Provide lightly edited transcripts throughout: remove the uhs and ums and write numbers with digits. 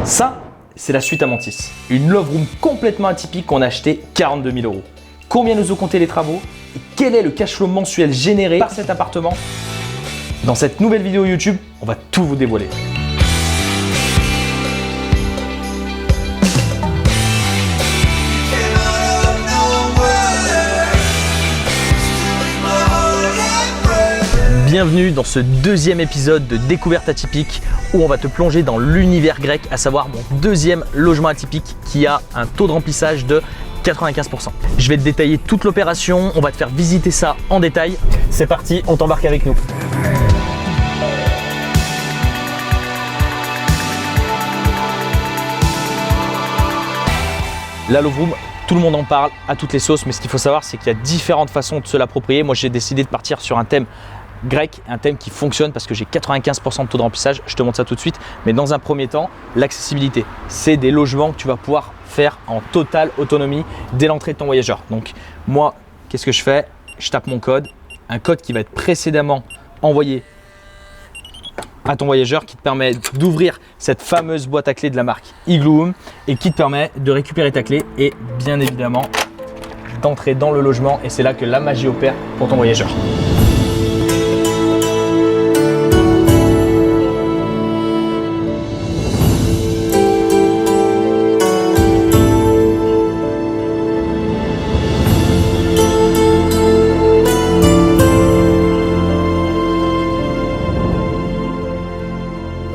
Ça, c'est la suite Amantis. Une love room complètement atypique qu'on a acheté 42 000 €. Combien nous ont coûté les travaux et quel est le cash flow mensuel généré par cet appartement? Dans cette nouvelle vidéo YouTube, on va tout vous dévoiler. Bienvenue dans ce deuxième épisode de Découverte atypique où on va te plonger dans l'univers grec, à savoir mon deuxième logement atypique qui a un taux de remplissage de 95%. Je vais te détailler toute l'opération, on va te faire visiter ça en détail. C'est parti, on t'embarque avec nous. La love room, tout le monde en parle à toutes les sauces, mais ce qu'il faut savoir, c'est qu'il y a différentes façons de se l'approprier. Moi, j'ai décidé de partir sur un thème grec, un thème qui fonctionne parce que j'ai 95% de taux de remplissage. Je te montre ça tout de suite. Mais dans un premier temps, l'accessibilité. C'est des logements que tu vas pouvoir faire en totale autonomie dès l'entrée de ton voyageur. Donc moi, qu'est-ce que je fais? Je tape mon code, un code qui va être précédemment envoyé à ton voyageur qui te permet d'ouvrir cette fameuse boîte à clés de la marque Igloo et qui te permet de récupérer ta clé et bien évidemment d'entrer dans le logement, et c'est là que la magie opère pour ton voyageur.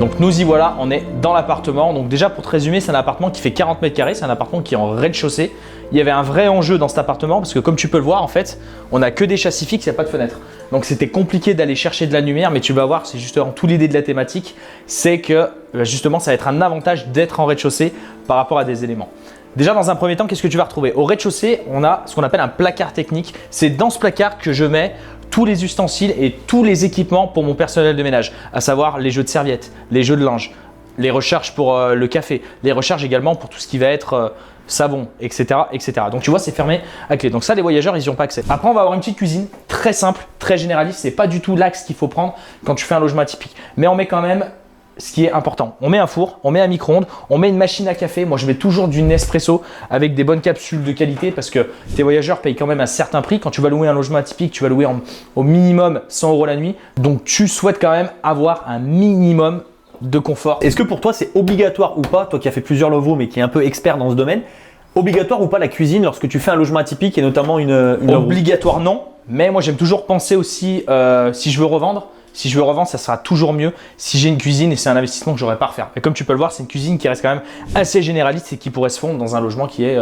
Donc nous y voilà, on est dans l'appartement. Donc déjà pour te résumer, c'est un appartement qui fait 40 mètres carrés, c'est un appartement qui est en rez-de-chaussée. Il y avait un vrai enjeu dans cet appartement parce que comme tu peux le voir en fait, on n'a que des châssis fixes, il n'y a pas de fenêtre. Donc c'était compliqué d'aller chercher de la lumière, mais tu vas voir, c'est justement tout l'idée de la thématique, c'est que justement ça va être un avantage d'être en rez-de-chaussée par rapport à des éléments. Déjà dans un premier temps, qu'est-ce que tu vas retrouver? Au rez-de-chaussée, on a ce qu'on appelle un placard technique. C'est dans ce placard que je mets tous les ustensiles et tous les équipements pour mon personnel de ménage, à savoir les jeux de serviettes, les jeux de linge, les recharges pour le café, les recharges également pour tout ce qui va être savon, etc., etc. Donc tu vois, c'est fermé à clé. Donc ça, les voyageurs, ils n'y ont pas accès. Après, on va avoir une petite cuisine très simple, très généraliste. C'est pas du tout l'axe qu'il faut prendre quand tu fais un logement atypique. Mais on met quand même ce qui est important. On met un four, on met un micro-ondes, on met une machine à café. Moi, je mets toujours du Nespresso avec des bonnes capsules de qualité parce que tes voyageurs payent quand même un certain prix. Quand tu vas louer un logement atypique, tu vas louer au minimum 100 € la nuit. Donc, tu souhaites quand même avoir un minimum de confort. Est-ce que pour toi, c'est obligatoire ou pas, toi qui as fait plusieurs logos mais qui est un peu expert dans ce domaine, obligatoire ou pas la cuisine lorsque tu fais un logement atypique et notamment une Obligatoire, non. Mais moi, j'aime toujours penser aussi si je veux revendre. Si je veux revendre, ça sera toujours mieux si j'ai une cuisine et c'est un investissement que j'aurais pas à refaire. Et comme tu peux le voir, c'est une cuisine qui reste quand même assez généraliste et qui pourrait se fondre dans un logement qui est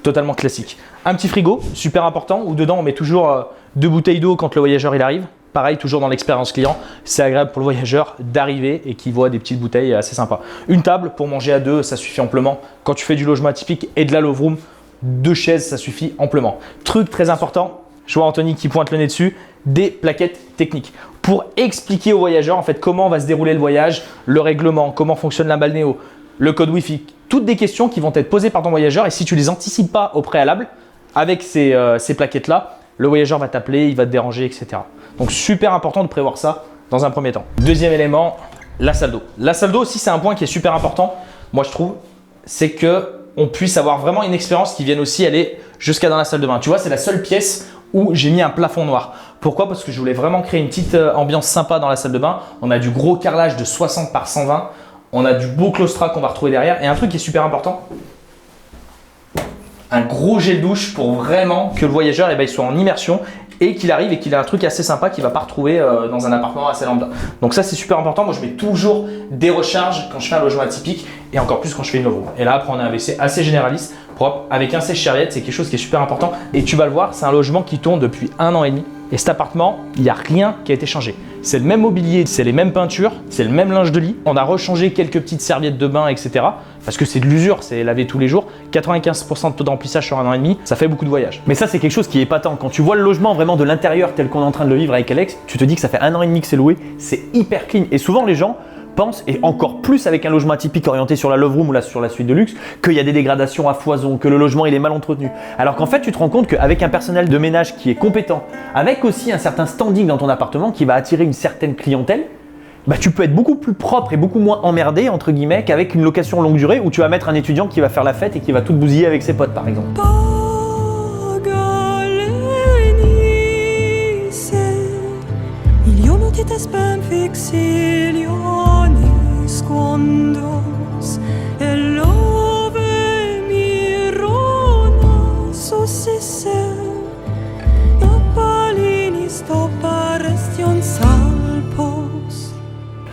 totalement classique. Un petit frigo, super important, où dedans on met toujours 2 bouteilles d'eau quand le voyageur il arrive. Pareil, toujours dans l'expérience client, c'est agréable pour le voyageur d'arriver et qu'il voit des petites bouteilles assez sympas. Une table pour manger à deux, ça suffit amplement. Quand tu fais du logement atypique et de la love room, 2 chaises, ça suffit amplement. Truc très important, je vois Anthony qui pointe le nez dessus, des plaquettes techniques pour expliquer aux voyageurs en fait comment va se dérouler le voyage, le règlement, comment fonctionne la balnéo, le code Wi-Fi, toutes des questions qui vont être posées par ton voyageur, et si tu les anticipes pas au préalable avec ces plaquettes là, le voyageur va t'appeler, il va te déranger, etc. Donc super important de prévoir ça dans un premier temps. Deuxième élément, la salle d'eau. La salle d'eau aussi, c'est un point qui est super important, moi je trouve, c'est que on puisse avoir vraiment une expérience qui vienne aussi aller jusqu'à dans la salle de bain. Tu vois, c'est la seule pièce où j'ai mis un plafond noir. Pourquoi? Parce que je voulais vraiment créer une petite ambiance sympa dans la salle de bain. On a du gros carrelage de 60 par 120. On a du beau claustrat qu'on va retrouver derrière. Et un truc qui est super important, un gros gel douche pour vraiment que le voyageur il soit en immersion et qu'il arrive et qu'il ait un truc assez sympa qu'il ne va pas retrouver dans un appartement assez lambda. Donc ça, c'est super important. Moi, je mets toujours des recharges quand je fais un logement atypique et encore plus quand je fais une love room. Et là, après, on a un WC assez généraliste, propre, avec un sèche-serviette. C'est quelque chose qui est super important. Et tu vas le voir, c'est un logement qui tourne depuis 1 an et demi. Et cet appartement, il n'y a rien qui a été changé. C'est le même mobilier, c'est les mêmes peintures, c'est le même linge de lit. On a rechangé quelques petites serviettes de bain, etc. Parce que c'est de l'usure, c'est lavé tous les jours. 95% de taux de remplissage sur 1 an et demi, ça fait beaucoup de voyages. Mais ça, c'est quelque chose qui est épatant. Quand tu vois le logement vraiment de l'intérieur tel qu'on est en train de le vivre avec Alex, tu te dis que ça fait 1 an et demi que c'est loué, c'est hyper clean. Et souvent, les gens pense, et encore plus avec un logement atypique orienté sur la love room ou là, sur la suite de luxe, qu'il y a des dégradations à foison, que le logement il est mal entretenu. Alors qu'en fait, tu te rends compte qu'avec un personnel de ménage qui est compétent, avec aussi un certain standing dans ton appartement qui va attirer une certaine clientèle, bah, tu peux être beaucoup plus propre et beaucoup moins emmerdé, entre guillemets, qu'avec une location longue durée où tu vas mettre un étudiant qui va faire la fête et qui va tout bousiller avec ses potes, par exemple.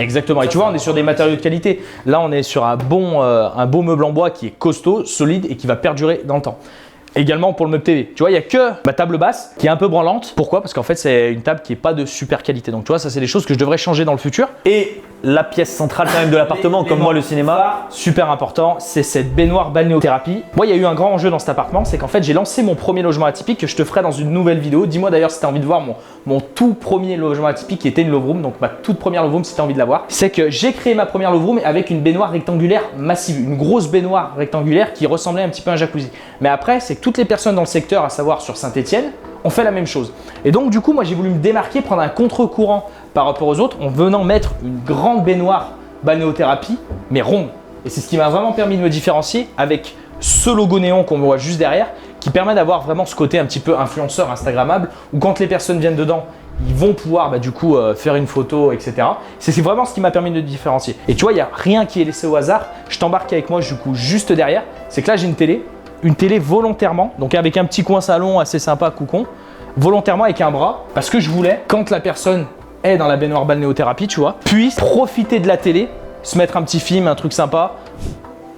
Exactement, et tu vois, on est sur des matériaux de qualité. Là, on est sur un beau meuble en bois qui est costaud, solide et qui va perdurer dans le temps. Également pour le meuble TV, tu vois, il n'y a que ma table basse qui est un peu branlante. Pourquoi? Parce qu'en fait, c'est une table qui n'est pas de super qualité. Donc, tu vois, ça, c'est des choses que je devrais changer dans le futur. Et la pièce centrale quand même de l'appartement, comme moi le cinéma. Super important, c'est cette baignoire balnéothérapie. Moi, il y a eu un grand enjeu dans cet appartement, c'est qu'en fait, j'ai lancé mon premier logement atypique que je te ferai dans une nouvelle vidéo. Dis-moi d'ailleurs si tu as envie de voir mon tout premier logement atypique qui était une love room, donc ma toute première love room si tu as envie de la voir. C'est que j'ai créé ma première love room avec une baignoire rectangulaire massive, une grosse baignoire rectangulaire qui ressemblait un petit peu à un jacuzzi. Mais après, c'est que toutes les personnes dans le secteur, à savoir sur Saint-Étienne, ont fait la même chose. Et donc du coup, moi j'ai voulu me démarquer, prendre un contre-courant par rapport aux autres en venant mettre une grande baignoire balnéothérapie, mais ronde. Et c'est ce qui m'a vraiment permis de me différencier avec ce logo néon qu'on voit juste derrière, qui permet d'avoir vraiment ce côté un petit peu influenceur instagrammable, où quand les personnes viennent dedans, ils vont pouvoir faire une photo, etc. C'est vraiment ce qui m'a permis de me différencier. Et tu vois, il n'y a rien qui est laissé au hasard. Je t'embarque avec moi du coup juste derrière. C'est que là, j'ai une télé volontairement, donc avec un petit coin salon assez sympa, coucon, volontairement avec un bras, parce que je voulais, quand la personne est dans la baignoire balnéothérapie, tu vois, puisse profiter de la télé, se mettre un petit film, un truc sympa,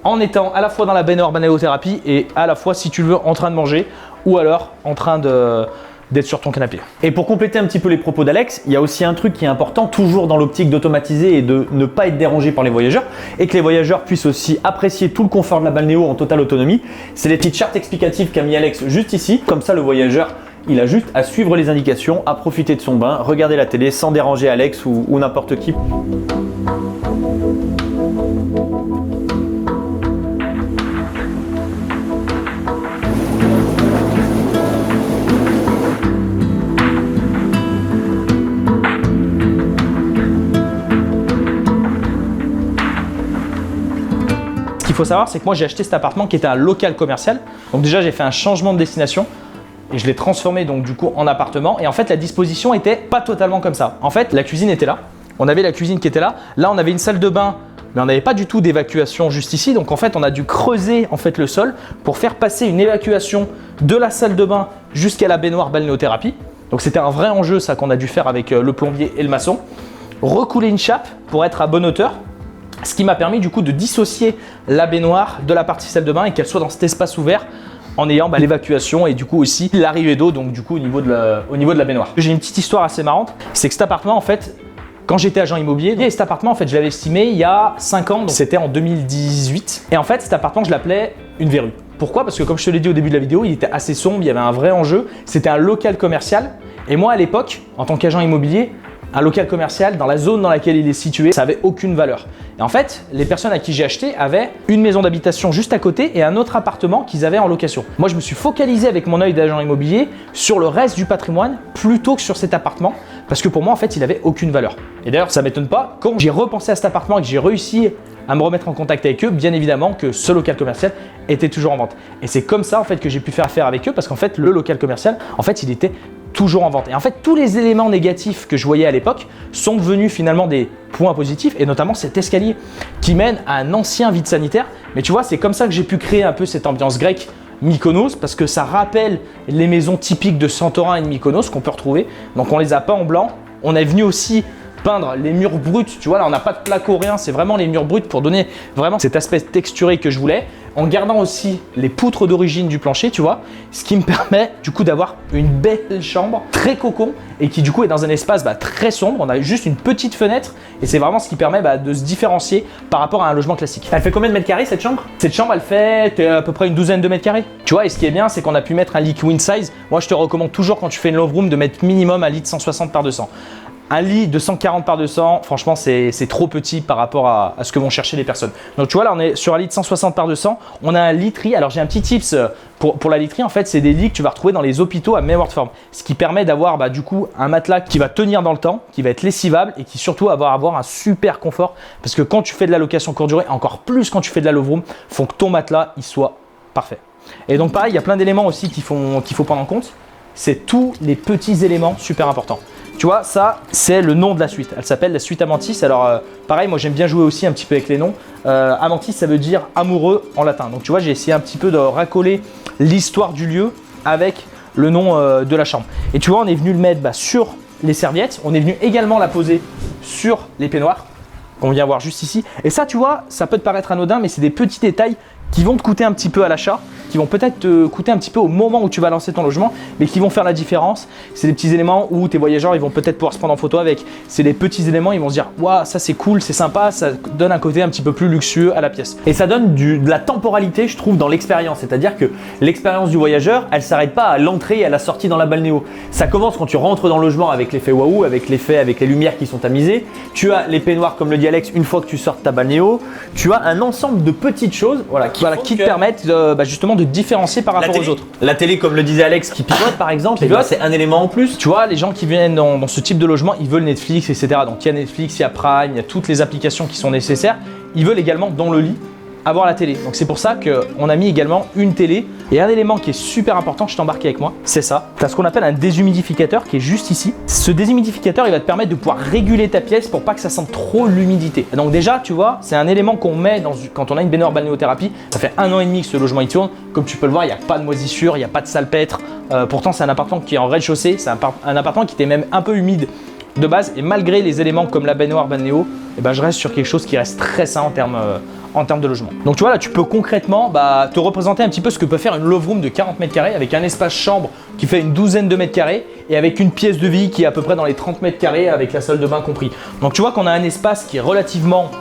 en étant à la fois dans la baignoire balnéothérapie et à la fois, si tu le veux, en train de manger ou alors en train d'être sur ton canapé. Et pour compléter un petit peu les propos d'Alex, il y a aussi un truc qui est important, toujours dans l'optique d'automatiser et de ne pas être dérangé par les voyageurs, et que les voyageurs puissent aussi apprécier tout le confort de la balnéo en totale autonomie. C'est les petites chartes explicatives qu'a mis Alex juste ici. Comme ça, le voyageur, il a juste à suivre les indications, à profiter de son bain, regarder la télé sans déranger Alex ou n'importe qui. Ce qu'il faut savoir, c'est que moi j'ai acheté cet appartement qui était un local commercial. Donc déjà j'ai fait un changement de destination et je l'ai transformé donc du coup en appartement. Et en fait la disposition était pas totalement comme ça. En fait la cuisine était là. On avait la cuisine qui était là. Là on avait une salle de bain, mais on n'avait pas du tout d'évacuation juste ici. Donc en fait on a dû creuser en fait le sol pour faire passer une évacuation de la salle de bain jusqu'à la baignoire balnéothérapie. Donc c'était un vrai enjeu ça qu'on a dû faire avec le plombier et le maçon. Recouler une chape pour être à bonne hauteur. Ce qui m'a permis du coup de dissocier la baignoire de la partie salle de bain et qu'elle soit dans cet espace ouvert en ayant l'évacuation et du coup aussi l'arrivée d'eau donc du coup au niveau de la baignoire. J'ai une petite histoire assez marrante, c'est que cet appartement en fait, quand j'étais agent immobilier, et cet appartement en fait je l'avais estimé il y a 5 ans, donc c'était en 2018. Et en fait cet appartement je l'appelais une verrue. Pourquoi? Parce que comme je te l'ai dit au début de la vidéo, il était assez sombre, il y avait un vrai enjeu, c'était un local commercial. Et moi à l'époque, en tant qu'agent immobilier, un local commercial, dans la zone dans laquelle il est situé, ça n'avait aucune valeur. Et en fait, les personnes à qui j'ai acheté avaient une maison d'habitation juste à côté et un autre appartement qu'ils avaient en location. Moi, je me suis focalisé avec mon œil d'agent immobilier sur le reste du patrimoine plutôt que sur cet appartement parce que pour moi, en fait, il n'avait aucune valeur. Et d'ailleurs, ça ne m'étonne pas, quand j'ai repensé à cet appartement et que j'ai réussi à me remettre en contact avec eux, bien évidemment que ce local commercial était toujours en vente. Et c'est comme ça en fait que j'ai pu faire affaire avec eux parce qu'en fait, le local commercial, en fait, il était toujours en vente. Et en fait, tous les éléments négatifs que je voyais à l'époque sont devenus finalement des points positifs et notamment cet escalier qui mène à un ancien vide sanitaire. Mais tu vois, c'est comme ça que j'ai pu créer un peu cette ambiance grecque Mykonos parce que ça rappelle les maisons typiques de Santorin et de Mykonos qu'on peut retrouver. Donc on les a peints en blanc. On est venu aussi peindre les murs bruts, tu vois là on n'a pas de placo rien, c'est vraiment les murs bruts pour donner vraiment cet aspect texturé que je voulais, en gardant aussi les poutres d'origine du plancher, tu vois, ce qui me permet du coup d'avoir une belle chambre très cocon et qui du coup est dans un espace très sombre. On a juste une petite fenêtre et c'est vraiment ce qui permet de se différencier par rapport à un logement classique. Elle fait combien de mètres carrés cette chambre? Cette chambre elle fait à peu près une douzaine de mètres carrés, tu vois, et ce qui est bien c'est qu'on a pu mettre un lit queen size. Moi je te recommande toujours quand tu fais une love room de mettre minimum un lit de 160 par 200. Un lit de 140 par 200, franchement, c'est trop petit par rapport à ce que vont chercher les personnes. Donc tu vois, là, on est sur un lit de 160 par 200. On a un literie. Alors, j'ai un petit tips pour la literie. En fait, c'est des lits que tu vas retrouver dans les hôpitaux à Mayward Form. Ce qui permet d'avoir du coup un matelas qui va tenir dans le temps, qui va être lessivable et qui surtout va avoir un super confort. Parce que quand tu fais de la location courte durée, encore plus quand tu fais de la love room, il faut que ton matelas il soit parfait. Et donc pareil, il y a plein d'éléments aussi qu'il faut prendre en compte. C'est tous les petits éléments super importants. Tu vois, ça, c'est le nom de la suite. Elle s'appelle la suite Amantis. Alors, pareil, moi, j'aime bien jouer aussi un petit peu avec les noms. Amantis, ça veut dire amoureux en latin. Donc, tu vois, j'ai essayé un petit peu de racoler l'histoire du lieu avec le nom de la chambre. Et tu vois, on est venu le mettre sur les serviettes. On est venu également la poser sur les peignoirs qu'on vient voir juste ici. Et ça, tu vois, ça peut te paraître anodin, mais c'est des petits détails qui vont te coûter un petit peu à l'achat, qui vont peut-être te coûter un petit peu au moment où tu vas lancer ton logement, mais qui vont faire la différence. C'est des petits éléments où tes voyageurs ils vont peut-être pouvoir se prendre en photo avec. C'est des petits éléments, ils vont se dire waouh, ça c'est cool, c'est sympa, ça donne un côté un petit peu plus luxueux à la pièce. Et ça donne de la temporalité, je trouve, dans l'expérience. C'est-à-dire que l'expérience du voyageur, elle ne s'arrête pas à l'entrée et à la sortie dans la balnéo. Ça commence quand tu rentres dans le logement avec l'effet waouh, avec les lumières qui sont tamisées. Tu as les peignoirs, comme le dit Alex, une fois que tu sors de ta balnéo. Tu as un ensemble de petites choses qui te permettent justement de différencier par rapport aux autres. La télé, comme le disait Alex, qui pivote par exemple, c'est un élément en plus. Tu vois, les gens qui viennent dans ce type de logement, ils veulent Netflix, etc. Donc il y a Netflix, il y a Prime, il y a toutes les applications qui sont nécessaires. Ils veulent également dans le lit avoir la télé. Donc c'est pour ça qu'on a mis également une télé. Et un élément qui est super important, je t'embarque avec moi, c'est ça. Tu as ce qu'on appelle un déshumidificateur qui est juste ici. Ce déshumidificateur, il va te permettre de pouvoir réguler ta pièce pour pas que ça sente trop l'humidité. Donc déjà, tu vois, c'est un élément qu'on met quand on a une baignoire balnéothérapie. Ça fait 1 an et demi que ce logement il tourne. Comme tu peux le voir, il n'y a pas de moisissure, il n'y a pas de salpêtre. Pourtant, c'est un appartement qui est en rez-de-chaussée. C'est un appartement qui était même un peu humide de base. Et malgré les éléments comme la baignoire balnéo, je reste sur quelque chose qui reste très sain en termes de logement. Donc tu vois là, tu peux concrètement te représenter un petit peu ce que peut faire une love room de 40 mètres carrés avec un espace chambre qui fait une douzaine de mètres carrés et avec une pièce de vie qui est à peu près dans les 30 mètres carrés avec la salle de bain compris. Donc tu vois qu'on a un espace qui est relativement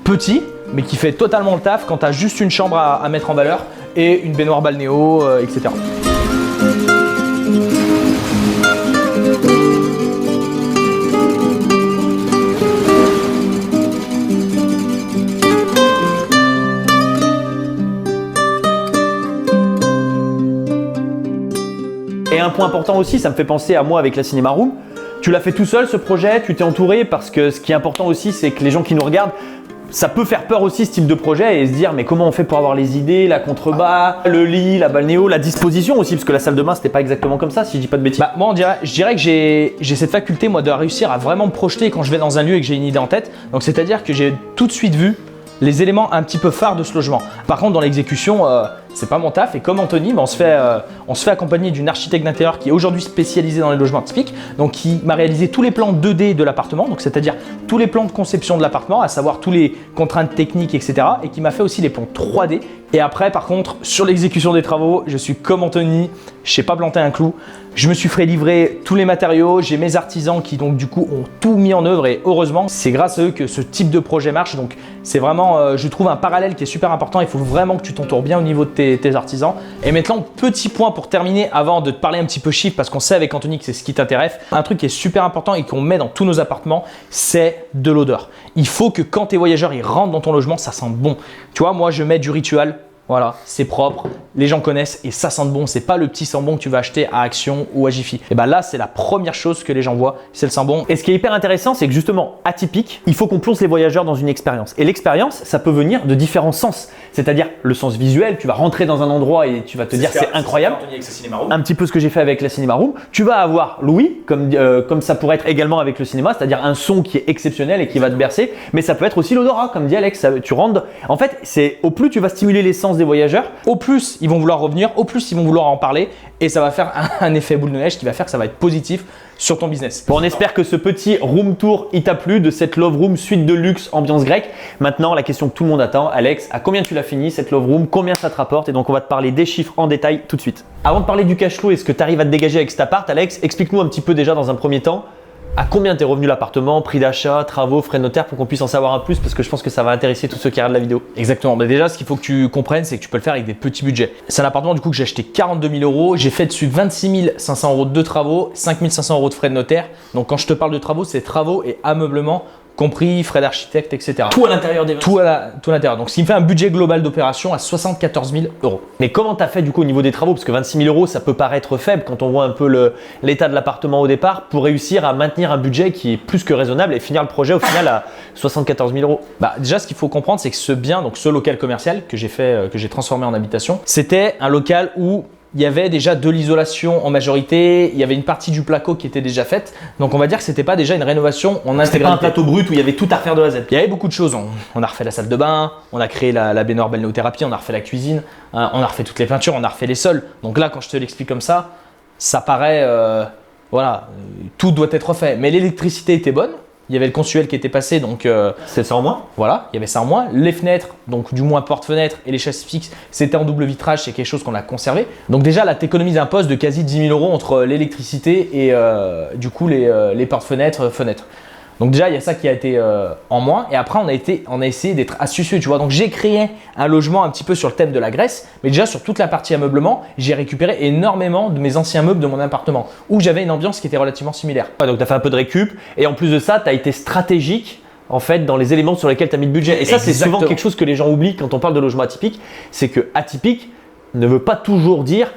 petit mais qui fait totalement le taf quand tu as juste une chambre à mettre en valeur et une baignoire balnéo, etc. Et un point important aussi, ça me fait penser à moi avec la Cinéma Room. Tu l'as fait tout seul ce projet, tu t'es entouré parce que ce qui est important aussi, c'est que les gens qui nous regardent, ça peut faire peur aussi ce type de projet et se dire mais comment on fait pour avoir les idées, la contrebas, le lit, la balnéo, la disposition aussi parce que la salle de bain c'était pas exactement comme ça si je dis pas de bêtises. Moi je dirais que j'ai cette faculté moi de réussir à vraiment me projeter quand je vais dans un lieu et que j'ai une idée en tête. Donc c'est-à-dire que j'ai tout de suite vu les éléments un petit peu phares de ce logement. Par contre dans l'exécution, c'est pas mon taf et comme Anthony, on se fait accompagner d'une architecte d'intérieur qui est aujourd'hui spécialisée dans les logements typiques, donc qui m'a réalisé tous les plans 2D de l'appartement, donc c'est-à-dire tous les plans de conception de l'appartement, à savoir tous les contraintes techniques, etc. et qui m'a fait aussi les plans 3D. Et après, par contre, sur l'exécution des travaux, je suis comme Anthony, je sais pas planter un clou. Je me suis fait livrer tous les matériaux, j'ai mes artisans qui donc du coup ont tout mis en œuvre et heureusement, c'est grâce à eux que ce type de projet marche. Donc c'est vraiment, je trouve un parallèle qui est super important. Il faut vraiment que tu t'entoures bien au niveau de tes artisans. Et maintenant, petit point pour terminer avant de te parler un petit peu chiffres parce qu'on sait avec Anthony que c'est ce qui t'intéresse. Un truc qui est super important et qu'on met dans tous nos appartements, c'est de l'odeur. Il faut que quand tes voyageurs ils rentrent dans ton logement, ça sente bon. Tu vois, moi je mets du Ritual. Voilà, c'est propre, les gens connaissent et ça sent bon. C'est pas le petit sambon que tu vas acheter à Action ou à Jiffy. Et là, c'est la première chose que les gens voient, c'est le sambon. Et ce qui est hyper intéressant, c'est que justement, atypique, il faut qu'on plonge les voyageurs dans une expérience. Et l'expérience, ça peut venir de différents sens. C'est-à-dire le sens visuel, tu vas rentrer dans un endroit et tu vas te dire c'est incroyable. Un petit peu ce que j'ai fait avec la Cinéma Room. Tu vas avoir l'ouïe, comme ça pourrait être également avec le cinéma, c'est-à-dire un son qui est exceptionnel et qui va te bercer. Mais ça peut être aussi l'odorat, comme dit Alex. Tu rentres. En fait, c'est au plus tu vas stimuler les sens des voyageurs, au plus ils vont vouloir revenir, au plus ils vont vouloir en parler et ça va faire un effet boule de neige qui va faire que ça va être positif sur ton business. Bon, on espère que ce petit room tour il t'a plu de cette Love Room suite de luxe ambiance grecque. Maintenant, la question que tout le monde attend, Alex, à combien tu l'as fini cette Love Room, combien ça te rapporte? Et donc on va te parler des chiffres en détail tout de suite. Avant de parler du cash flow et ce que tu arrives à te dégager avec cet appart, Alex, explique-nous un petit peu déjà dans un premier temps À combien t'es revenu l'appartement, prix d'achat, travaux, frais de notaire pour qu'on puisse en savoir un plus parce que je pense que ça va intéresser tous ceux qui regardent la vidéo. Exactement. Mais déjà, ce qu'il faut que tu comprennes, c'est que tu peux le faire avec des petits budgets. C'est un appartement du coup que j'ai acheté 42 000 euros. J'ai fait dessus 26 500 euros de travaux, 5 500 euros de frais de notaire. Donc quand je te parle de travaux, c'est travaux et ameublement compris, frais d'architecte, etc. Tout à l'intérieur des Tout à l'intérieur. Donc ce qui me fait un budget global d'opération à 74 000 euros. Mais comment tu as fait du coup au niveau des travaux? Parce que 26 000 euros, ça peut paraître faible quand on voit un peu l'état de l'appartement au départ pour réussir à maintenir un budget qui est plus que raisonnable et finir le projet au final à 74 000 euros. Bah, déjà, ce qu'il faut comprendre, c'est que ce bien, donc ce local commercial que j'ai transformé en habitation, c'était un local où il y avait déjà de l'isolation en majorité, il y avait une partie du placo qui était déjà faite. Donc on va dire que c'était pas déjà une rénovation en intégralité. C'était pas un plateau brut où il y avait tout à refaire de A à Z. Il y avait beaucoup de choses. On a refait la salle de bain, on a créé la baignoire balnéothérapie, on a refait la cuisine, on a refait toutes les peintures, on a refait les sols. Donc là, quand je te l'explique comme ça paraît, voilà, tout doit être refait. Mais l'électricité était bonne. Il y avait le consuel qui était passé, donc c'est ça en moins. Voilà, il y avait ça en moins. Les fenêtres, donc du moins porte-fenêtres et les châssis fixes, c'était en double vitrage, c'est quelque chose qu'on a conservé. Donc déjà là, tu économises un poste de quasi 10 000 euros entre l'électricité et du coup les porte-fenêtres, fenêtres. Donc déjà, il y a ça qui a été en moins. Et après, on a essayé d'être astucieux, tu vois. Donc j'ai créé un logement un petit peu sur le thème de la Grèce, mais déjà sur toute la partie ameublement, j'ai récupéré énormément de mes anciens meubles de mon appartement, où j'avais une ambiance qui était relativement similaire. Ouais, donc tu as fait un peu de récup. Et en plus de ça, tu as été stratégique en fait dans les éléments sur lesquels tu as mis le budget. Et ça, c'est souvent quelque chose que les gens oublient quand on parle de logement atypique. C'est que atypique ne veut pas toujours dire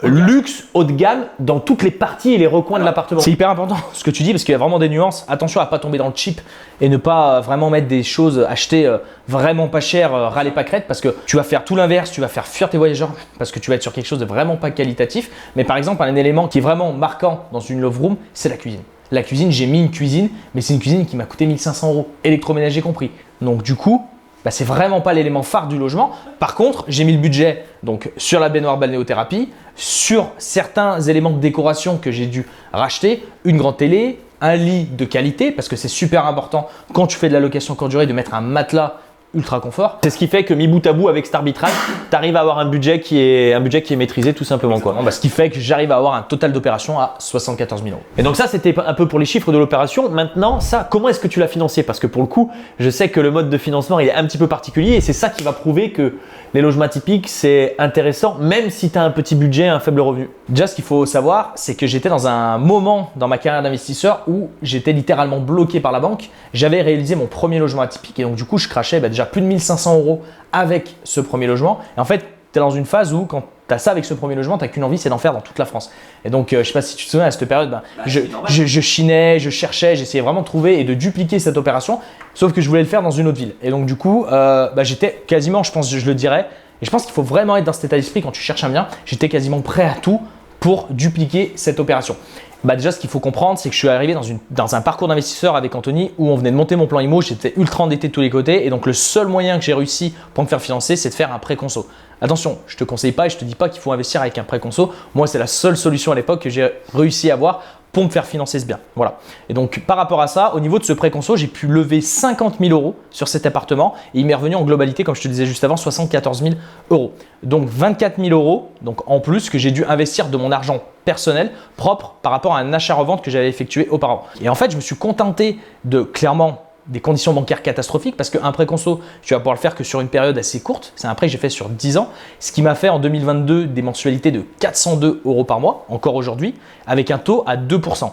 luxe haut de gamme dans toutes les parties et les recoins de l'appartement. C'est hyper important ce que tu dis parce qu'il y a vraiment des nuances. Attention à pas tomber dans le cheap et ne pas vraiment mettre des choses achetées vraiment pas chères, râler pas crête, parce que tu vas faire tout l'inverse, tu vas faire fuir tes voyageurs parce que tu vas être sur quelque chose de vraiment pas qualitatif. Mais par exemple, un élément qui est vraiment marquant dans une love room, c'est la cuisine. La cuisine, j'ai mis une cuisine, mais c'est une cuisine qui m'a coûté 1 500 euros, électroménager compris. Donc du coup, bah, c'est vraiment pas l'élément phare du logement. Par contre, j'ai mis le budget donc sur la baignoire balnéothérapie, sur certains éléments de décoration que j'ai dû racheter, une grande télé, un lit de qualité, parce que c'est super important quand tu fais de la location courte durée de mettre un matelas ultra confort. C'est ce qui fait que mis bout à bout avec cet arbitrage, tu arrives à avoir un budget qui est maîtrisé tout simplement. Quoi. Bah, ce qui fait que j'arrive à avoir un total d'opération à 74 000 euros. Et donc ça, c'était un peu pour les chiffres de l'opération. Maintenant, ça, comment est-ce que tu l'as financé? Parce que pour le coup, je sais que le mode de financement, il est un petit peu particulier et c'est ça qui va prouver que les logements typiques, c'est intéressant, même si tu as un petit budget, un faible revenu. Déjà, ce qu'il faut savoir, c'est que j'étais dans un moment dans ma carrière d'investisseur où j'étais littéralement bloqué par la banque. J'avais réalisé mon premier logement atypique et donc du coup, je crachais déjà plus de 1 500 euros avec ce premier logement. Et en fait, tu es dans une phase où quand tu as ça avec ce premier logement, tu n'as qu'une envie, c'est d'en faire dans toute la France. Et donc, je ne sais pas si tu te souviens, à cette période, je chinais, je cherchais, j'essayais vraiment de trouver et de dupliquer cette opération, sauf que je voulais le faire dans une autre ville. Et donc, du coup, j'étais quasiment, je pense, je le dirais, et je pense qu'il faut vraiment être dans cet état d'esprit quand tu cherches un bien, j'étais quasiment prêt à tout pour dupliquer cette opération. Bah déjà, ce qu'il faut comprendre, c'est que je suis arrivé dans un parcours d'investisseur avec Anthony où on venait de monter mon plan IMO, j'étais ultra endetté de tous les côtés et donc le seul moyen que j'ai réussi pour me faire financer, c'est de faire un prêt conso. Attention, je ne te conseille pas et je ne te dis pas qu'il faut investir avec un prêt conso. Moi, c'est la seule solution à l'époque que j'ai réussi à avoir pour me faire financer ce bien. Voilà. Et donc, par rapport à ça, au niveau de ce prêt conso, j'ai pu lever 50 000 euros sur cet appartement et il m'est revenu en globalité, comme je te disais juste avant, 74 000 euros. Donc, 24 000 euros donc en plus que j'ai dû investir de mon argent personnel propre par rapport à un achat-revente que j'avais effectué auparavant. Et en fait, je me suis contenté de clairement des conditions bancaires catastrophiques parce qu'un prêt conso, tu vas pouvoir le faire que sur une période assez courte. C'est un prêt que j'ai fait sur 10 ans, ce qui m'a fait en 2022 des mensualités de 402 euros par mois, encore aujourd'hui, avec un taux à 2%.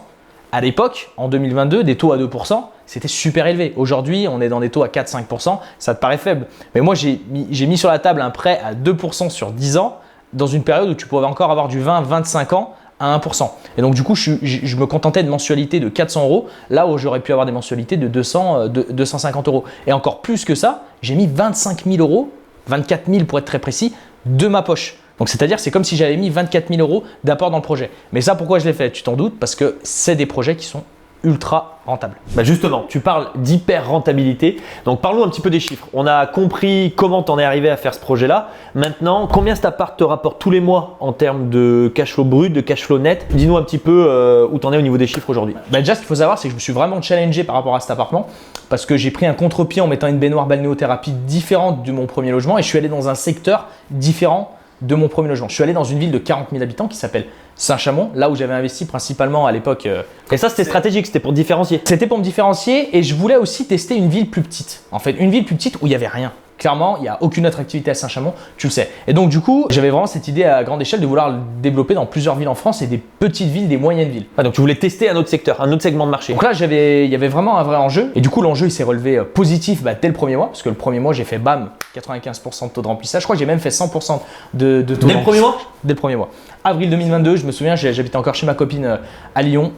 À l'époque, en 2022, des taux à 2%, c'était super élevé. Aujourd'hui, on est dans des taux à 4-5%, ça te paraît faible. Mais moi, j'ai mis sur la table un prêt à 2% sur 10 ans dans une période où tu pouvais encore avoir du 20-25 ans à 1%. Et donc du coup, je me contentais de mensualités de 400 euros, là où j'aurais pu avoir des mensualités de 250 euros. Et encore plus que ça, j'ai mis 25 000 euros, 24 000 pour être très précis, de ma poche. Donc c'est-à-dire, c'est comme si j'avais mis 24 000 euros d'apport dans le projet. Mais ça, pourquoi je l'ai fait? Tu t'en doutes, parce que c'est des projets qui sont ultra rentable. Bah justement, tu parles d'hyper rentabilité. Donc parlons un petit peu des chiffres. On a compris comment tu en es arrivé à faire ce projet-là. Maintenant, combien cet appart te rapporte tous les mois en termes de cash flow brut, de cash flow net? Dis-nous un petit peu où tu en es au niveau des chiffres aujourd'hui. Bah déjà, ce qu'il faut savoir, c'est que je me suis vraiment challengé par rapport à cet appartement parce que j'ai pris un contre-pied en mettant une baignoire balnéothérapie différente de mon premier logement et je suis allé dans un secteur différent de mon premier logement. Je suis allé dans une ville de 40 000 habitants qui s'appelle Saint-Chamond, là où j'avais investi principalement à l'époque. Et ça, c'était stratégique, c'était pour te différencier. C'était pour me différencier et je voulais aussi tester une ville plus petite. En fait, une ville plus petite où il n'y avait rien. Clairement, il n'y a aucune autre activité à Saint-Chamond, tu le sais. Et donc, du coup, j'avais vraiment cette idée à grande échelle de vouloir le développer dans plusieurs villes en France et des petites villes, des moyennes villes. Ah, donc tu voulais tester un autre secteur, un autre segment de marché. Donc là, il y avait vraiment un vrai enjeu. Et du coup, l'enjeu, il s'est relevé positif dès le premier mois. Parce que le premier mois, j'ai fait bam, 95% de taux de remplissage. Je crois que j'ai même fait 100% de taux de remplissage. Dès le premier mois? Dès le premier mois. Avril 2022, je me souviens, j'habitais encore chez ma copine à Lyon.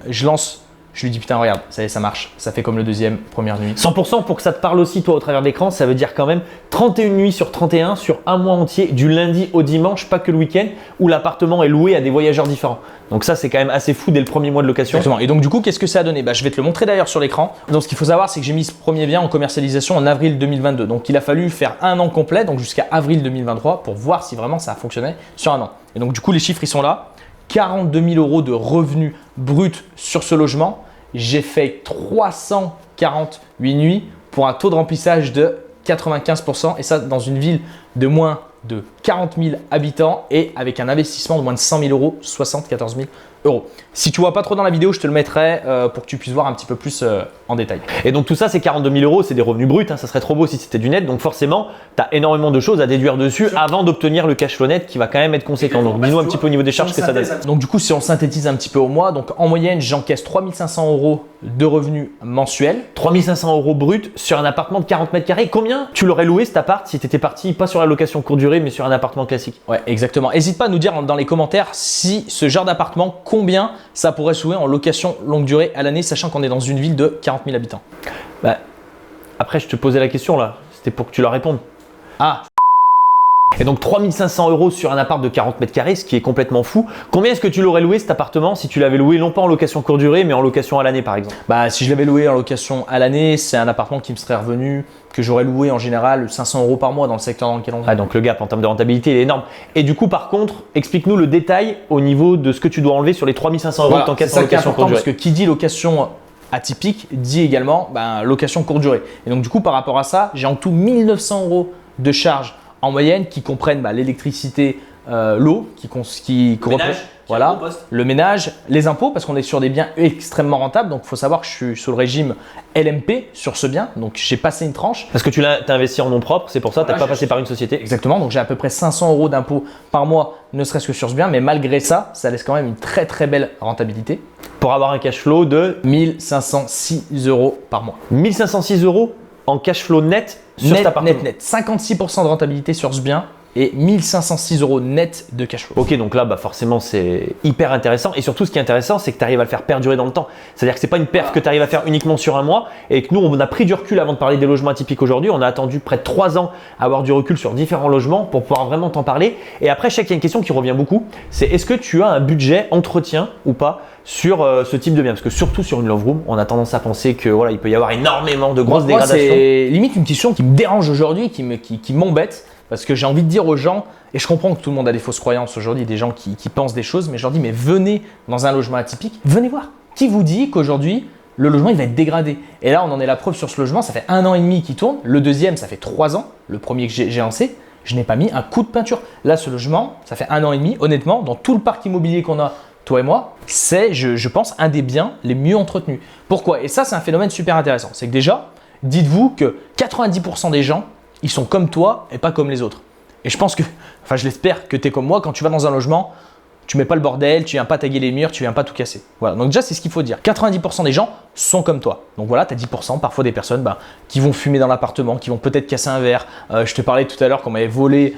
Je lui dis putain regarde, ça marche, ça fait comme le deuxième, première nuit. 100% pour que ça te parle aussi toi au travers d'écran, ça veut dire quand même 31 nuits sur 31 sur un mois entier, du lundi au dimanche, pas que le week-end, où l'appartement est loué à des voyageurs différents. Donc ça c'est quand même assez fou dès le premier mois de location. Exactement. Et donc du coup qu'est-ce que ça a donné? Je vais te le montrer d'ailleurs sur l'écran. Donc ce qu'il faut savoir c'est que j'ai mis ce premier bien en commercialisation en avril 2022. Donc il a fallu faire un an complet, donc jusqu'à avril 2023 pour voir si vraiment ça a fonctionné sur un an. Et donc du coup les chiffres ils sont là. 42 000 euros de revenus bruts sur ce logement. J'ai fait 348 nuits pour un taux de remplissage de 95% et ça dans une ville de moins de 40 000 habitants et avec un investissement de moins de 100 000 euros, 74 000 euros. Si tu vois pas trop dans la vidéo, je te le mettrai pour que tu puisses voir un petit peu plus en détail. Et donc tout ça, c'est 42 000 euros, c'est des revenus bruts, hein, ça serait trop beau si c'était du net. Donc forcément, tu as énormément de choses à déduire dessus avant d'obtenir le cash flow net qui va quand même être conséquent. Donc dis-nous un petit peu au niveau des charges que ça donne. Donc du coup, si on synthétise un petit peu au mois, donc en moyenne, j'encaisse 3 500 euros de revenus mensuels. 3 500 euros bruts sur un appartement de 40 mètres carrés. Combien tu l'aurais loué cet appart si tu étais parti pas sur la location courte durée mais sur un appartement classique? Ouais, exactement. N'hésite pas à nous dire dans les commentaires si ce genre d'appartement, combien ça pourrait se louer en location longue durée à l'année, sachant qu'on est dans une ville de 40 000 habitants. Après, je te posais la question là, c'était pour que tu la répondes. Ah. Et donc 3 500 euros sur un appart de 40 mètres carrés, ce qui est complètement fou. Combien est-ce que tu l'aurais loué cet appartement si tu l'avais loué non pas en location courte durée mais en location à l'année par exemple? Si je l'avais loué en location à l'année, c'est un appartement qui me serait revenu, que j'aurais loué en général 500 euros par mois dans le secteur dans lequel on vit. Ah, donc le gap en termes de rentabilité il est énorme. Et du coup par contre, explique-nous le détail au niveau de ce que tu dois enlever sur les 3 500 euros que tu encaisses en location courte durée. Parce que qui dit location atypique dit également location courte durée. Et donc du coup par rapport à ça, j'ai en tout 1 900 euros de charges en moyenne qui comprennent l'électricité, l'eau, qui ménage, voilà, le ménage, les impôts parce qu'on est sur des biens extrêmement rentables. Donc il faut savoir que je suis sous le régime LMP sur ce bien. Donc j'ai passé une tranche. Parce que tu l'as investi en nom propre, c'est pour ça, tu n'as pas passé par une société. Exactement, donc j'ai à peu près 500 euros d'impôts par mois, ne serait-ce que sur ce bien. Mais malgré ça, ça laisse quand même une très très belle rentabilité. Pour avoir un cash flow de 1506 euros par mois. 1506 euros en cash flow net sur cet appartement. Net. 56% de rentabilité sur ce bien et 1506 euros net de cash flow. Ok, donc là, forcément, c'est hyper intéressant. Et surtout, ce qui est intéressant, c'est que tu arrives à le faire perdurer dans le temps. C'est-à-dire que ce n'est pas une perf que tu arrives à faire uniquement sur un mois et que nous, on a pris du recul avant de parler des logements atypiques aujourd'hui. On a attendu près de 3 ans à avoir du recul sur différents logements pour pouvoir vraiment t'en parler. Et après, je sais qu'il y a une question qui revient beaucoup, c'est est-ce que tu as un budget entretien ou pas sur ce type de bien? Parce que surtout sur une love room, on a tendance à penser que il peut y avoir énormément de grosses dégradations. C'est limite une question qui me dérange aujourd'hui, qui m'embête. Parce que j'ai envie de dire aux gens, et je comprends que tout le monde a des fausses croyances aujourd'hui, des gens qui pensent des choses, mais je leur dis, mais venez dans un logement atypique, venez voir. Qui vous dit qu'aujourd'hui, le logement il va être dégradé? Et là, on en est la preuve sur ce logement, ça fait 1 an et demi qu'il tourne. Le deuxième, ça fait 3 ans. Le premier que j'ai lancé, je n'ai pas mis un coup de peinture. Là, ce logement, ça fait 1 an et demi. Honnêtement, dans tout le parc immobilier qu'on a, toi et moi, c'est, je pense, un des biens les mieux entretenus. Pourquoi? Et ça, c'est un phénomène super intéressant. C'est que déjà, dites-vous que 90% des gens, ils sont comme toi et pas comme les autres. Et je pense que, je l'espère que tu es comme moi, quand tu vas dans un logement, tu mets pas le bordel, tu viens pas taguer les murs, tu viens pas tout casser. Voilà, donc déjà c'est ce qu'il faut dire. 90% des gens sont comme toi. Donc voilà, tu as 10%, parfois des personnes qui vont fumer dans l'appartement, qui vont peut-être casser un verre. Je te parlais tout à l'heure qu'on m'avait volé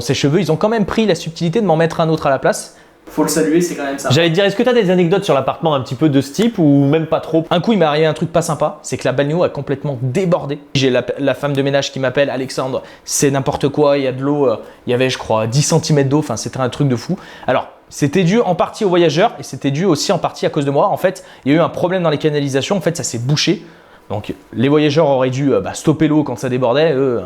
ses cheveux, ils ont quand même pris la subtilité de m'en mettre un autre à la place. Faut le saluer, c'est quand même ça. J'allais te dire, est-ce que tu as des anecdotes sur l'appartement un petit peu de ce type ou même pas trop? Un coup, il m'est arrivé un truc pas sympa, c'est que la bagnole a complètement débordé. J'ai la femme de ménage qui m'appelle, Alexandre, c'est n'importe quoi, il y a de l'eau, il y avait je crois 10 cm d'eau, c'était un truc de fou. Alors, c'était dû en partie aux voyageurs et c'était dû aussi en partie à cause de moi. En fait, il y a eu un problème dans les canalisations, en fait, ça s'est bouché. Donc les voyageurs auraient dû stopper l'eau quand ça débordait, eux,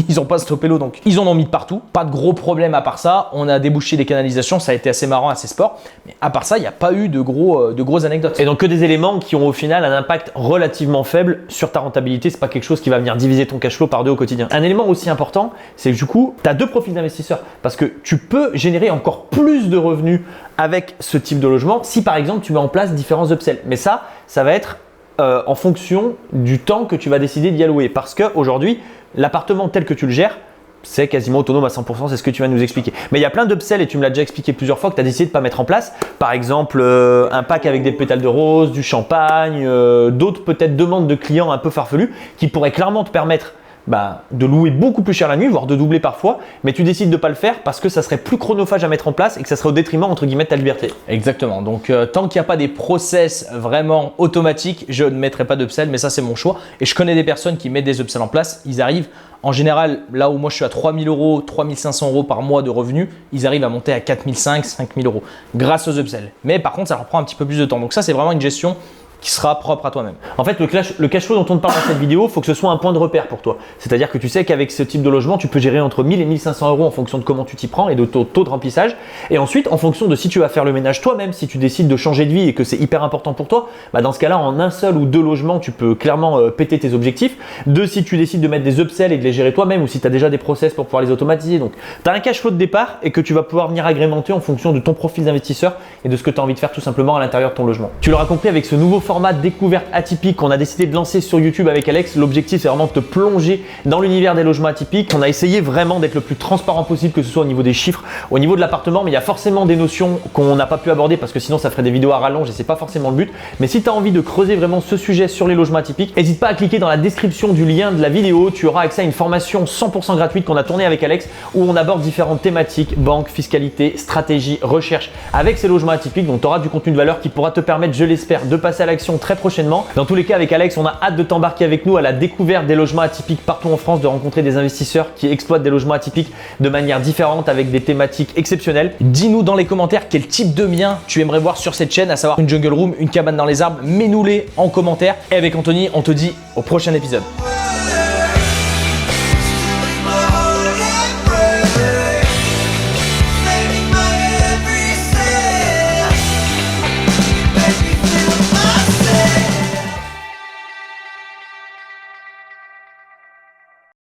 ils n'ont pas stoppé l'eau, donc ils en ont mis de partout. Pas de gros problème à part ça, on a débouché des canalisations, ça a été assez marrant, assez sport, mais à part ça, il n'y a pas eu de grosses anecdotes. Et donc que des éléments qui ont au final un impact relativement faible sur ta rentabilité, c'est pas quelque chose qui va venir diviser ton cash flow par 2 au quotidien. Un élément aussi important, c'est que du coup, tu as 2 profils d'investisseurs parce que tu peux générer encore plus de revenus avec ce type de logement si par exemple tu mets en place différents upsells. Mais ça va être en fonction du temps que tu vas décider d'y allouer. Parce qu'aujourd'hui, l'appartement tel que tu le gères, c'est quasiment autonome à 100%, c'est ce que tu vas nous expliquer. Mais il y a plein d'upsells et tu me l'as déjà expliqué plusieurs fois que tu as décidé de ne pas mettre en place. Par exemple, un pack avec des pétales de rose, du champagne, d'autres peut-être demandes de clients un peu farfelues qui pourraient clairement te permettre de louer beaucoup plus cher la nuit, voire de doubler parfois, mais tu décides de ne pas le faire parce que ça serait plus chronophage à mettre en place et que ça serait au détriment entre guillemets de ta liberté. Exactement, donc tant qu'il n'y a pas des process vraiment automatiques, je ne mettrai pas d'upsell, mais ça c'est mon choix. Et je connais des personnes qui mettent des upsells en place, ils arrivent, en général, là où moi je suis à 3 000 euros, 3 500 euros par mois de revenus, ils arrivent à monter à 4 500, 5 000 euros grâce aux upsells. Mais par contre, ça leur prend un petit peu plus de temps, donc ça c'est vraiment une gestion qui sera propre à toi-même. En fait, le cash flow dont on te parle dans cette vidéo, il faut que ce soit un point de repère pour toi. C'est-à-dire que tu sais qu'avec ce type de logement, tu peux gérer entre 1000 et 1500 euros en fonction de comment tu t'y prends et de ton taux de remplissage. Et ensuite, en fonction de si tu vas faire le ménage toi-même, si tu décides de changer de vie et que c'est hyper important pour toi, dans ce cas-là, en un seul ou 2 logements, tu peux clairement péter tes objectifs. 2, si tu décides de mettre des upsells et de les gérer toi-même ou si tu as déjà des process pour pouvoir les automatiser. Donc, tu as un cash flow de départ et que tu vas pouvoir venir agrémenter en fonction de ton profil d'investisseur et de ce que tu as envie de faire tout simplement à l'intérieur de ton logement. Tu l'auras compris, avec ce nouveau format découverte atypique qu'on a décidé de lancer sur YouTube avec Alex, l'objectif c'est vraiment de te plonger dans l'univers des logements atypiques. On a essayé vraiment d'être le plus transparent possible, que ce soit au niveau des chiffres, au niveau de l'appartement, mais il y a forcément des notions qu'on n'a pas pu aborder parce que sinon ça ferait des vidéos à rallonge et c'est pas forcément le but. Mais si tu as envie de creuser vraiment ce sujet sur les logements atypiques, n'hésite pas à cliquer dans la description du lien de la vidéo, tu auras accès à une formation 100% gratuite qu'on a tournée avec Alex où on aborde différentes thématiques, banque, fiscalité, stratégie, recherche avec ces logements atypiques. Donc tu auras du contenu de valeur qui pourra te permettre, je l'espère, de passer à l'action très prochainement. Dans tous les cas, avec Alex, on a hâte de t'embarquer avec nous à la découverte des logements atypiques partout en France, de rencontrer des investisseurs qui exploitent des logements atypiques de manière différente avec des thématiques exceptionnelles. Dis-nous dans les commentaires quel type de bien tu aimerais voir sur cette chaîne, à savoir une jungle room, une cabane dans les arbres. Mets-nous-les en commentaire. Et avec Anthony, on te dit au prochain épisode.